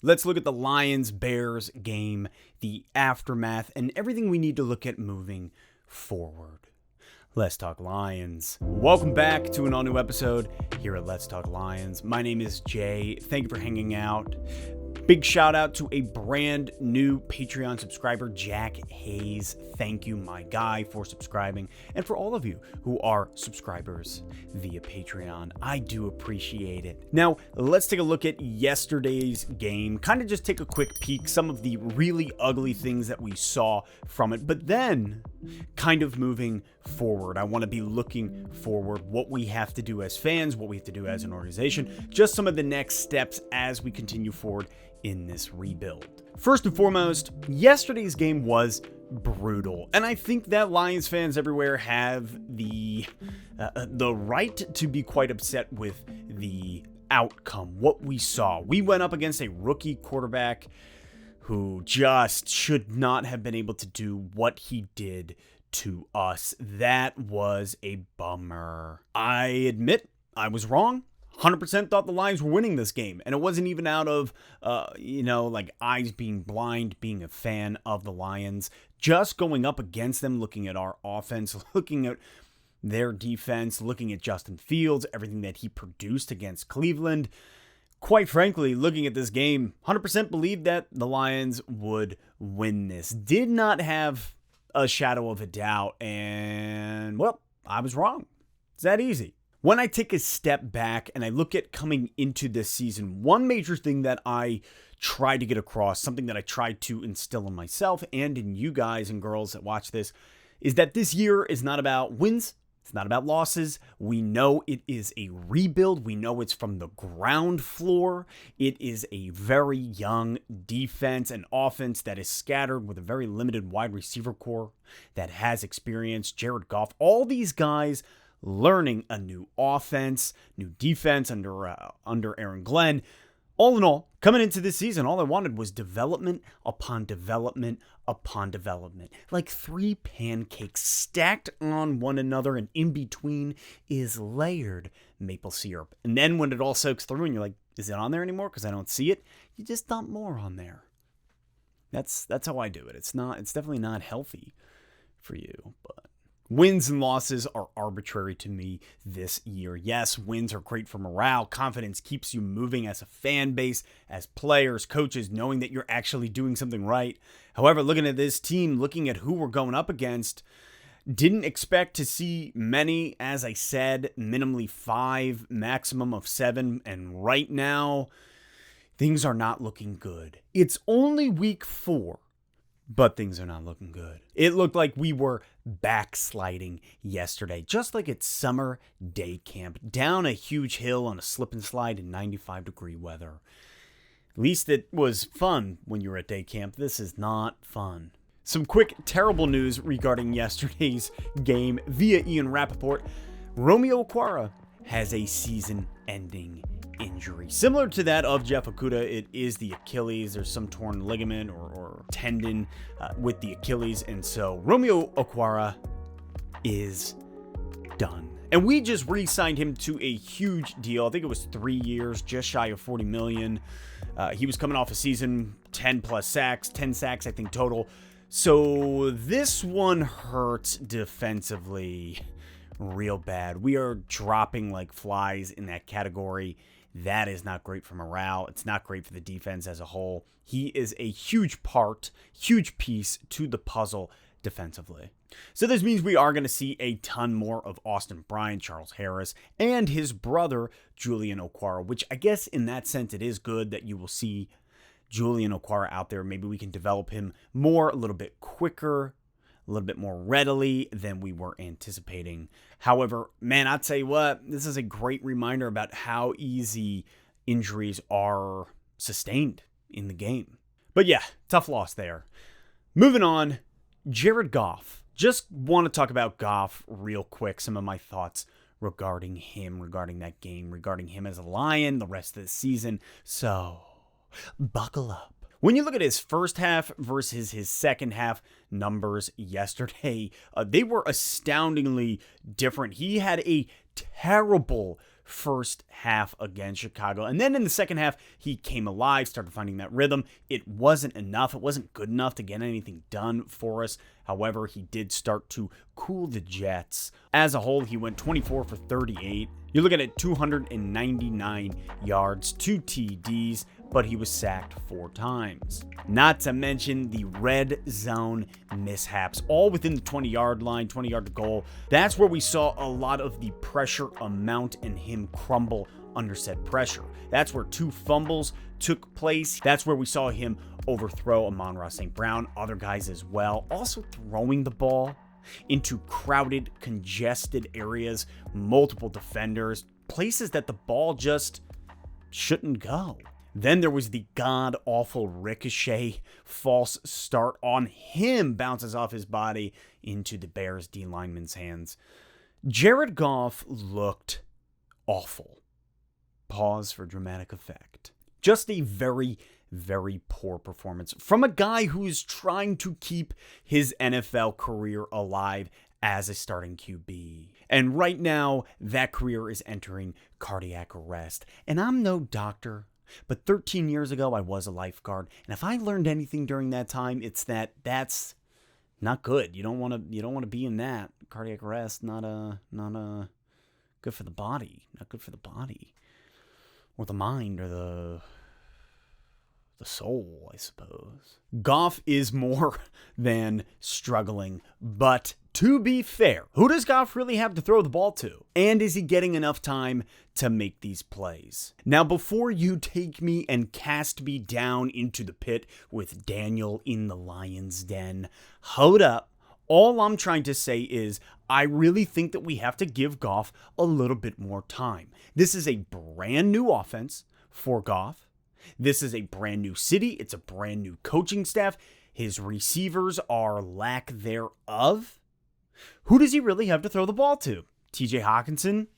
Let's look at the Lions-Bears game, the aftermath, and everything we need to look at moving forward. Let's Talk Lions. Welcome back to an all-new episode here at Let's Talk Lions. My name is Jay. Thank you for hanging out. Big shout out to a brand new Patreon subscriber, Jack Hayes. Thank you, my guy, for subscribing. And for all of you who are subscribers via Patreon, I do appreciate it. Now, let's take a look at yesterday's game. Kind of just take a quick peek, some of the really ugly things that we saw from it. But then, kind of moving forward, I want to be looking forward, what we have to do as fans, what we have to do as an organization, just some of the next steps as we continue forward in this rebuild. First and foremost, yesterday's game was brutal, and I think that Lions fans everywhere have the right to be quite upset with the outcome, what we saw. We went up against a rookie quarterback who just should not have been able to do what he did to us. That was a bummer. I admit I was wrong. 100% thought the Lions were winning this game. And it wasn't even out of, eyes being blind, being a fan of the Lions. Just going up against them, looking at our offense, looking at their defense, looking at Justin Fields, everything that he produced against Cleveland. Quite frankly, looking at this game, 100% believed that the Lions would win this. Did not have a shadow of a doubt. And, well, I was wrong. It's that easy. When I take a step back and I look at coming into this season, one major thing that I try to get across, something that I try to instill in myself and in you guys and girls that watch this, is that this year is not about wins. It's not about losses. We know it is a rebuild. We know it's from the ground floor. It is a very young defense and offense that is scattered with a very limited wide receiver core that has experience. Jared Goff, all these guys learning a new offense, new defense under Aaron Glenn. All in all, coming into this season, all I wanted was development upon development upon development. Like 3 pancakes stacked on one another, and in between is layered maple syrup. And then when it all soaks through and you're like, is it on there anymore? Because I don't see it. You just dump more on there. That's how I do it. It's definitely not healthy for you, but wins and losses are arbitrary to me this year. Yes, wins are great for morale. Confidence keeps you moving as a fan base, as players, coaches, knowing that you're actually doing something right. However, looking at this team, looking at who we're going up against, didn't expect to see many, as I said, minimally 5, maximum of 7. And right now, things are not looking good. It's only week 4. But things are not looking good. It looked like we were backsliding yesterday, just like at summer day camp, down a huge hill on a slip and slide in 95-degree weather. At least it was fun when you were at day camp. This is not fun. Some quick terrible news regarding yesterday's game via Ian Rappaport. Romeo Okwara has a season-ending injury. Similar to that of Jeff Okudah, it is the Achilles. There's some torn ligament or tendon with the Achilles. And so Romeo Okwara is done. And we just re-signed him to a huge deal. I think it was 3 years, just shy of $40 million. He was coming off a season, 10 plus sacks, 10 sacks, I think, total. So this one hurts defensively real bad. We are dropping like flies in that category. That is not great for morale. It's not great for the defense as a whole. He is a huge part, huge piece to the puzzle defensively. So this means we are going to see a ton more of Austin Bryant, Charles Harris, and his brother, Julian Okwara, which I guess in that sense it is good that you will see Julian Okwara out there. Maybe we can develop him more, a little bit quicker, a little bit more readily than we were anticipating. However, man, I'll tell you what, this is a great reminder about how easy injuries are sustained in the game. But yeah, tough loss there. Moving on, Jared Goff. Just want to talk about Goff real quick. Some of my thoughts regarding him, regarding that game, regarding him as a Lion, the rest of the season. So, buckle up. When you look at his first half versus his second half numbers yesterday, they were astoundingly different. He had a terrible first half against Chicago. And then in the second half, he came alive, started finding that rhythm. It wasn't enough. It wasn't good enough to get anything done for us. However, he did start to cool the Jets. As a whole, he went 24 for 38. You look at it, 299 yards, 2 TDs, but he was sacked 4 times. Not to mention the red zone mishaps, all within the 20-yard line, 20-yard goal. That's where we saw a lot of the pressure amount and him crumble under said pressure. That's where 2 fumbles took place. That's where we saw him overthrow Amon-Ra St. Brown, other guys as well. Also throwing the ball into crowded, congested areas, multiple defenders, places that the ball just shouldn't go. Then there was the god-awful ricochet false start on him, bounces off his body into the Bears D lineman's hands. Jared Goff looked awful. Pause for dramatic effect. Just a very, very poor performance from a guy who is trying to keep his NFL career alive as a starting QB. And right now, that career is entering cardiac arrest. And I'm no doctor, but 13 years ago, I was a lifeguard. And if I learned anything during that time, it's that that's not good. You don't want to be in that cardiac arrest. Not good for the body. Not good for the body, or the mind, or the soul, I suppose. Goff is more than struggling, but to be fair, who does Goff really have to throw the ball to? And is he getting enough time to make these plays? Now, before you take me and cast me down into the pit with Daniel in the lion's den, hold up. All I'm trying to say is I really think that we have to give Goff a little bit more time. This is a brand new offense for Goff. This is a brand new city. It's a brand new coaching staff. His receivers are lack thereof. Who does he really have to throw the ball to? TJ Hawkinson?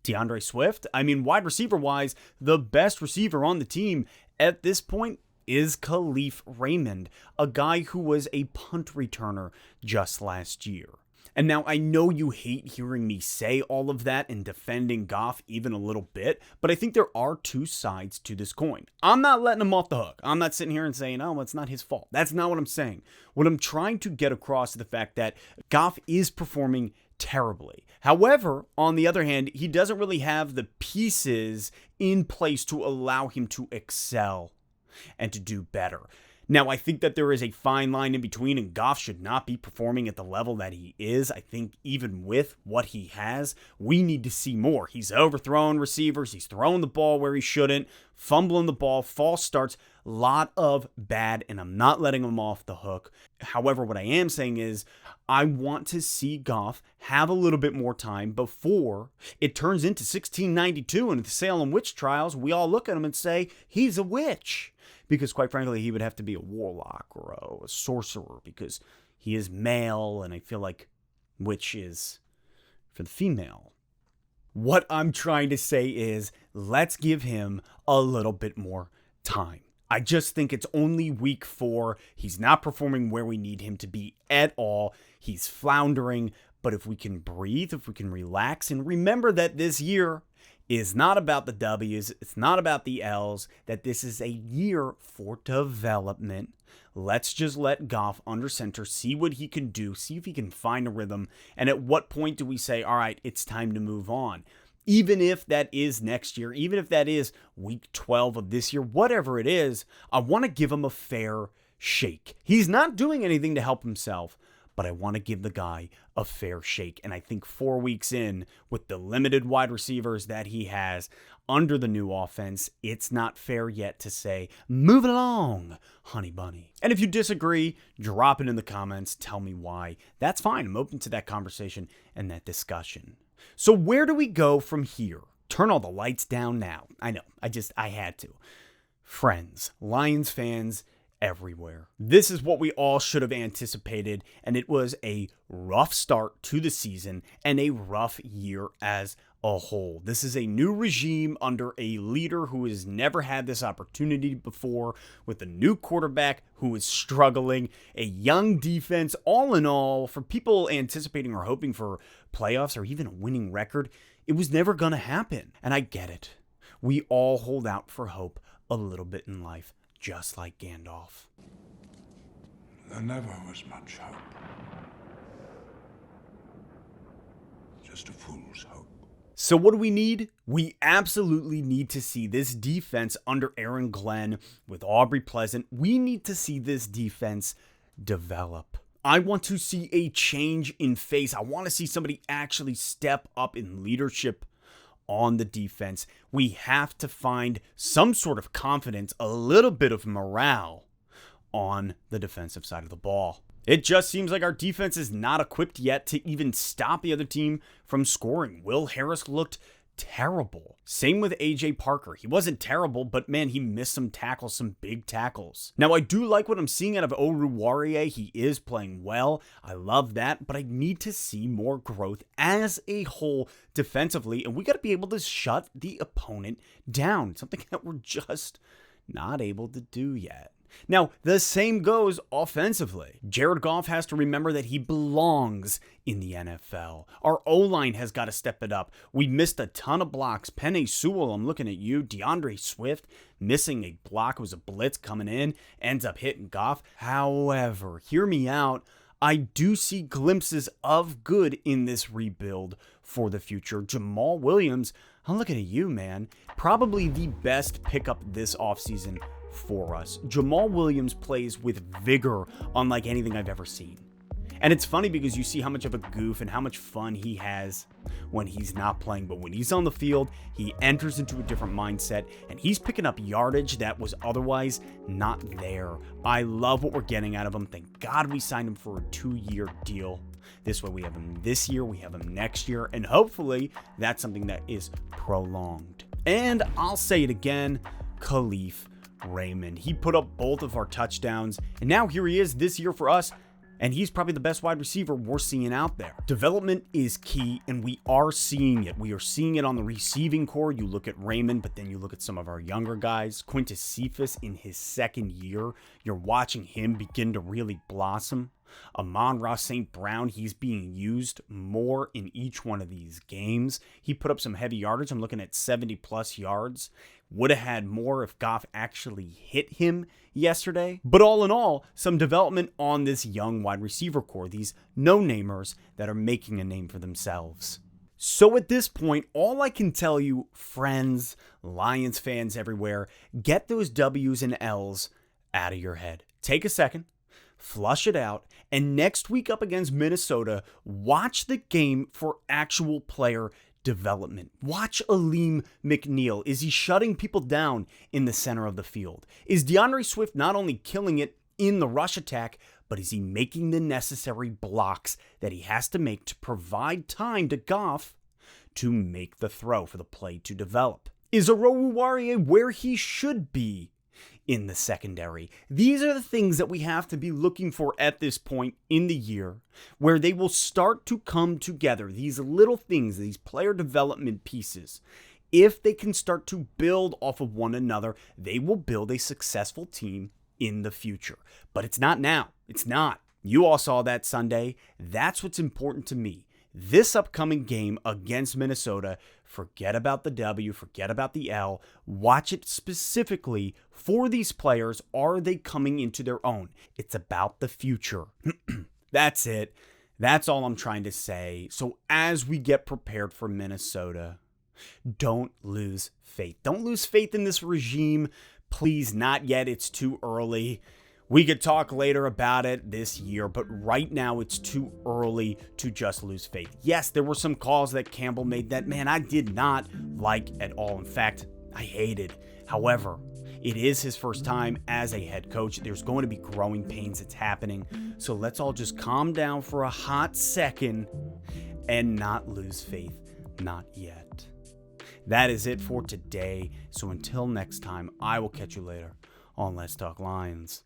DeAndre Swift? I mean, wide receiver-wise, the best receiver on the team at this point is Khalif Raymond, a guy who was a punt returner just last year. And now I know you hate hearing me say all of that and defending Goff even a little bit, but I think there are 2 sides to this coin. I'm not letting him off the hook. I'm not sitting here and saying, oh, it's not his fault. That's not what I'm saying. What I'm trying to get across is the fact that Goff is performing terribly. However, on the other hand, he doesn't really have the pieces in place to allow him to excel and to do better. Now, I think that there is a fine line in between, and Goff should not be performing at the level that he is. I think even with what he has, we need to see more. He's overthrowing receivers. He's throwing the ball where he shouldn't, fumbling the ball, false starts, a lot of bad, and I'm not letting him off the hook. However, what I am saying is I want to see Goff have a little bit more time before it turns into 1692 and the Salem witch trials. We all look at him and say, he's a witch. Because quite frankly, he would have to be a warlock or a sorcerer because he is male, and I feel like witch is for the female. What I'm trying to say is let's give him a little bit more time. I just think it's only week 4. He's not performing where we need him to be at all. He's floundering, but if we can breathe, if we can relax, and remember that this year is not about the W's, it's not about the L's, that this is a year for development. Let's just let Goff under center, see what he can do, see if he can find a rhythm, and at what point do we say, all right, it's time to move on? Even if that is next year, even if that is week 12 of this year, whatever it is, I want to give him a fair shake. He's not doing anything to help himself, but I want to give the guy a fair shake. And I think 4 weeks in, with the limited wide receivers that he has under the new offense, it's not fair yet to say, move it along, honey bunny. And if you disagree, drop it in the comments. Tell me why. That's fine. I'm open to that conversation and that discussion. So where do we go from here? Turn all the lights down now. I know. I had to. Friends, Lions fans, everywhere. This is what we all should have anticipated, and it was a rough start to the season and a rough year as a whole. This is a new regime under a leader who has never had this opportunity before, with a new quarterback who is struggling, a young defense. All in all, for people anticipating or hoping for playoffs or even a winning record, It was never going to happen. And I get it. We all hold out for hope a little bit in life, just like Gandalf. There never was much hope. Just a fool's hope. So what do we need? We absolutely need to see this defense under Aaron Glenn with Aubrey Pleasant. We need to see this defense develop. I want to see a change in face. I want to see somebody actually step up in leadership on the defense. We have to find some sort of confidence, a little bit of morale on the defensive side of the ball. It just seems like our defense is not equipped yet to even stop the other team from scoring. Will Harris looked terrible. Same with AJ Parker. He wasn't terrible, but man, he missed some tackles, some big tackles. Now, I do like what I'm seeing out of Okwara. He is playing well. I love that, but I need to see more growth as a whole defensively, and we got to be able to shut the opponent down, something that we're just not able to do yet. Now, the same goes offensively. Jared Goff has to remember that he belongs in the NFL. Our O-line has got to step it up. We missed a ton of blocks. Penei Sewell, I'm looking at you. DeAndre Swift missing a block. It was a blitz coming in. Ends up hitting Goff. However, hear me out. I do see glimpses of good in this rebuild for the future. Jamal Williams, I'm looking at you, man. Probably the best pickup this offseason for us. Jamal Williams plays with vigor unlike anything I've ever seen. And it's funny because you see how much of a goof and how much fun he has when he's not playing. But when he's on the field, he enters into a different mindset and he's picking up yardage that was otherwise not there. I love what we're getting out of him. Thank God we signed him for a 2-year deal. This way we have him this year, we have him next year, and hopefully that's something that is prolonged. And I'll say it again, Khalif Raymond. He put up both of our touchdowns, and now here he is this year for us, and he's probably the best wide receiver we're seeing out there. Development is key, and we are seeing it. We are seeing it on the receiving core. You look at Raymond, but then you look at some of our younger guys. Quintus Cephas in his second year. You're watching him begin to really blossom. Amon-Ra St. Brown, he's being used more in each one of these games. He put up some heavy yardage. I'm looking at 70-plus yards. Would have had more if Goff actually hit him yesterday. But all in all, some development on this young wide receiver core, these no-namers that are making a name for themselves. So at this point, all I can tell you, friends, Lions fans everywhere, get those W's and L's out of your head. Take a second, flush it out, and next week up against Minnesota, watch the game for actual player development. Watch Aleem McNeil. Is he shutting people down in the center of the field? Is DeAndre Swift not only killing it in the rush attack, but is he making the necessary blocks that he has to make to provide time to Goff to make the throw for the play to develop? Is Okwara where he should be in the secondary? These are the things that we have to be looking for at this point in the year where they will start to come together. These little things, these player development pieces, if they can start to build off of one another, they will build a successful team in the future. But it's not now. It's not. You all saw that Sunday. That's what's important to me. This upcoming game against Minnesota, forget about the W, forget about the L. Watch it specifically for these players. Are they coming into their own? It's about the future. That's it. That's all I'm trying to say. So as we get prepared for Minnesota, don't lose faith. Don't lose faith in this regime. Please, not yet. It's too early. We could talk later about it this year, but right now it's too early to just lose faith. Yes, there were some calls that Campbell made that, man, I did not like at all. In fact, I hated. However, it is his first time as a head coach. There's going to be growing pains that's happening. So let's all just calm down for a hot second and not lose faith. Not yet. That is it for today. So until next time, I will catch you later on Let's Talk Lions.